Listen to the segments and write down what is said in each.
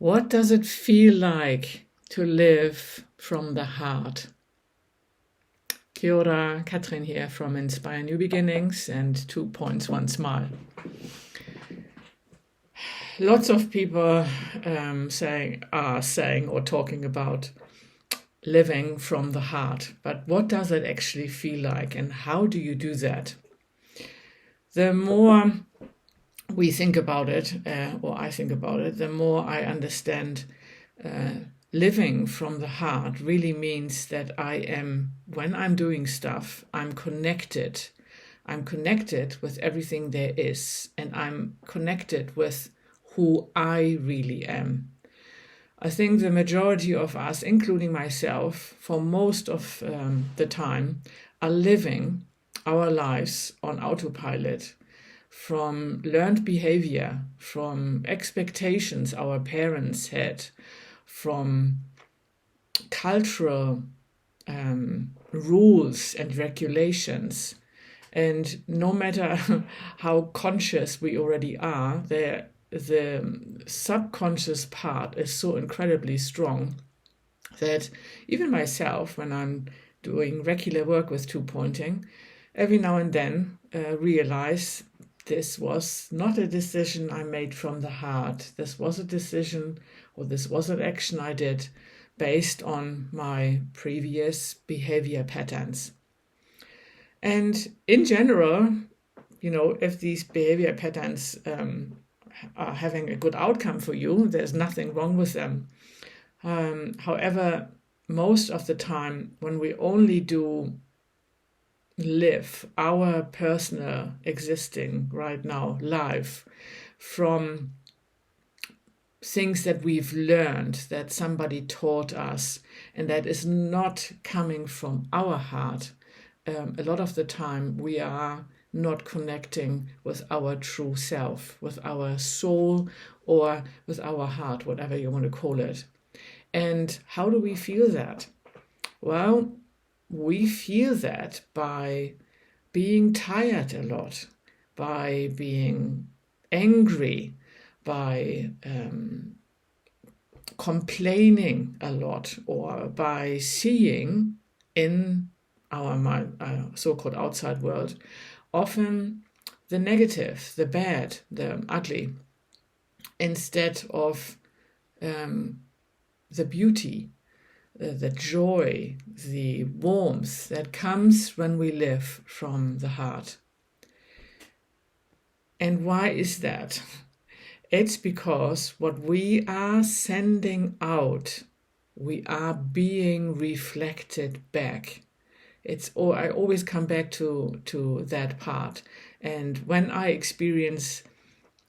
What does it feel like to live from the heart? Kia ora, Catrin here from Inspire New Beginnings and 2 Points, 1 Smile. Lots of people are saying or talking about living from the heart, but what does it actually feel like and how do you do that? The more we think about it, or I think about it, the more I understand living from the heart really means that when I'm doing stuff, I'm connected. I'm connected with everything there is, and I'm connected with who I really am. I think the majority of us, including myself, for most of the time, are living our lives on autopilot, from learned behavior, from expectations our parents had, from cultural rules and regulations. And no matter how conscious we already are, the subconscious part is so incredibly strong that even myself, when I'm doing regular work with two-pointing, every now and then realize this was not a decision I made from the heart. This was a decision, or this was an action I did based on my previous behavior patterns. And in general, if these behavior patterns are having a good outcome for you, there's nothing wrong with them. However, most of the time, when we only do live our personal existing right now life from things that we've learned, that somebody taught us, and that is not coming from our heart, a lot of the time we are not connecting with our true self, with our soul, or with our heart, whatever you want to call it. And how do we feel that? Well, we feel that by being tired a lot, by being angry, by complaining a lot, or by seeing in our mind, so-called outside world, often the negative, the bad, the ugly, instead of the beauty, the joy, the warmth that comes when we live from the heart. And why is that? It's because what we are sending out, we are being reflected back. I always come back to that part. And when I experience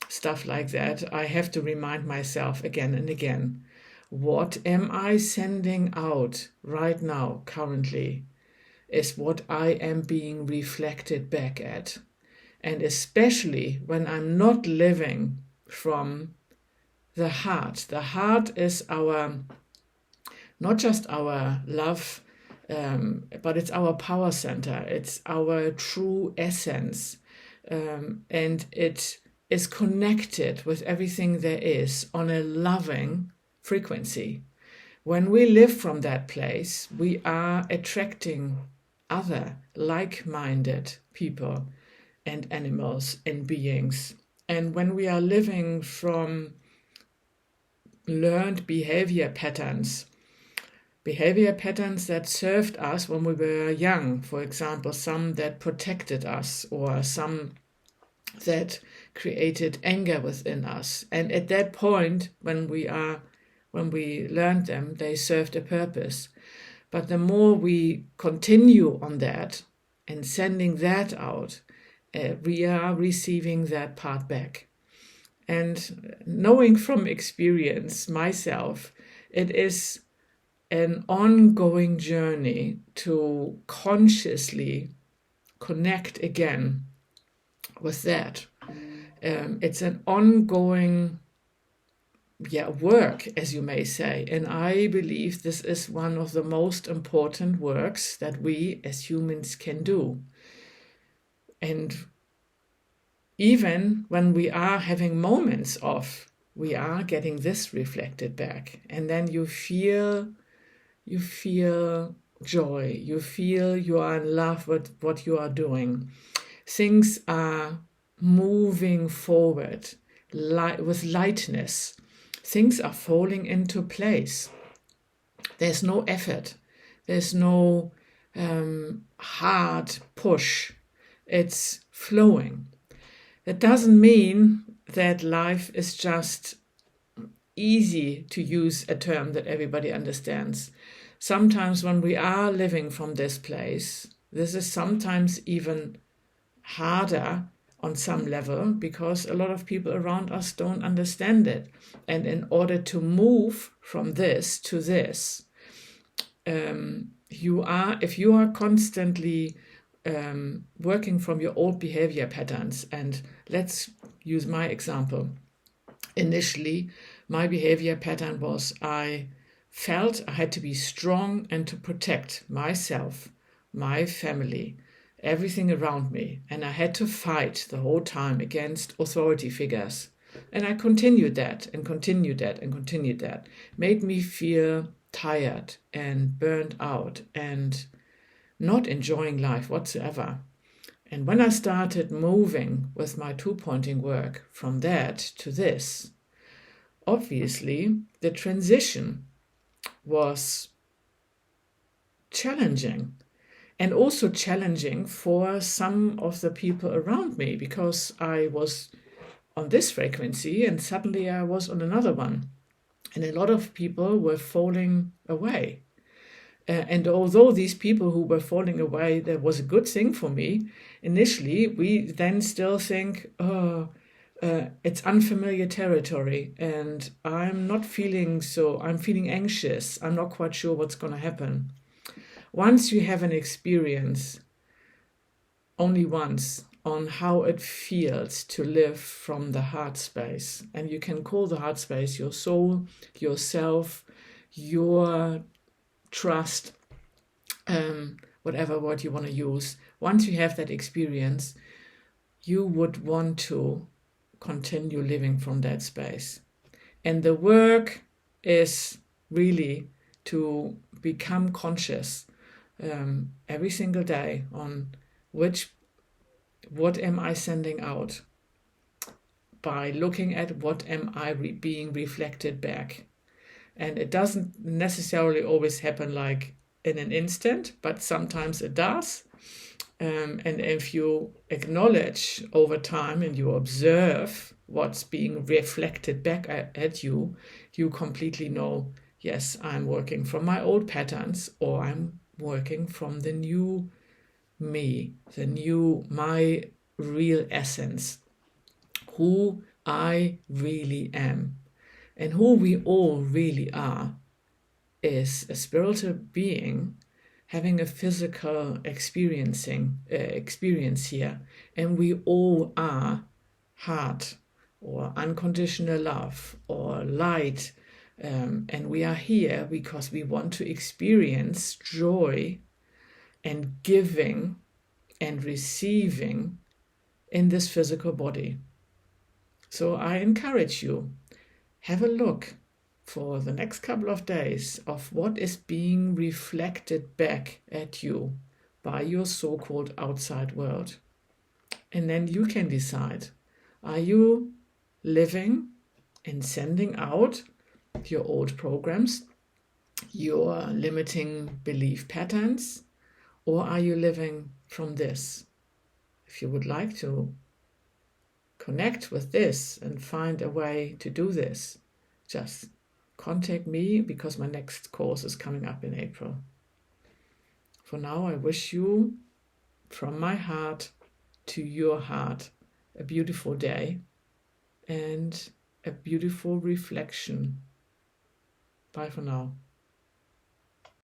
stuff like that, I have to remind myself again and again, what am I sending out right now, currently, is what I am being reflected back at. And especially when I'm not living from the heart. The heart is not just our love, but it's our power center. It's our true essence. And it is connected with everything there is on a loving frequency. When we live from that place, we are attracting other like-minded people and animals and beings. And when we are living from learned behavior patterns that served us when we were young, for example, some that protected us or some that created anger within us. And at that point, when we learned them, they served a purpose. But the more we continue on that and sending that out, we are receiving that part back. And knowing from experience myself, it is an ongoing journey to consciously connect again with that. It's an ongoing work, as you may say. And I believe this is one of the most important works that we as humans can do. And even when we are having moments of we are getting this reflected back. And then you feel joy, you feel you are in love with what you are doing. Things are moving forward with lightness. Things are falling into place. There's no effort. There's no hard push. It's flowing. That doesn't mean that life is just easy, to use a term that everybody understands. Sometimes when we are living from this place, this is sometimes even harder on some level because a lot of people around us don't understand it. And in order to move from this to this, if you are constantly working from your old behavior patterns, and let's use my example. Initially, my behavior pattern was I felt I had to be strong and to protect myself, my family, everything around me. And I had to fight the whole time against authority figures. And I continued that and continued that and continued that. Made me feel tired and burned out and not enjoying life whatsoever. And when I started moving with my two-pointing work from that to this, obviously the transition was challenging, and also challenging for some of the people around me, because I was on this frequency and suddenly I was on another one. And a lot of people were falling away. And although these people who were falling away, that was a good thing for me, initially, we then still think, it's unfamiliar territory and I'm feeling anxious. I'm not quite sure what's going to happen. Once you have an experience, only once, on how it feels to live from the heart space, and you can call the heart space your soul, yourself, your trust, whatever word you want to use. Once you have that experience, you would want to continue living from that space. And the work is really to become conscious every single day on what am I sending out, by looking at what am I being reflected back. And it doesn't necessarily always happen like in an instant, but sometimes it does. And if you acknowledge over time and you observe what's being reflected back at you, you completely know, yes, I'm working from my old patterns, or I'm working from the new me, my real essence, who I really am. And who we all really are is a spiritual being having a physical experience here. And we all are heart, or unconditional love, or light. And we are here because we want to experience joy and giving and receiving in this physical body. So I encourage you, have a look for the next couple of days of what is being reflected back at you by your so-called outside world. And then you can decide, are you living and sending out your old programs, your limiting belief patterns, or are you living from this? If you would like to connect with this and find a way to do this, just contact me, because my next course is coming up in April. For now, I wish you, from my heart to your heart, a beautiful day and a beautiful reflection. Bye for now.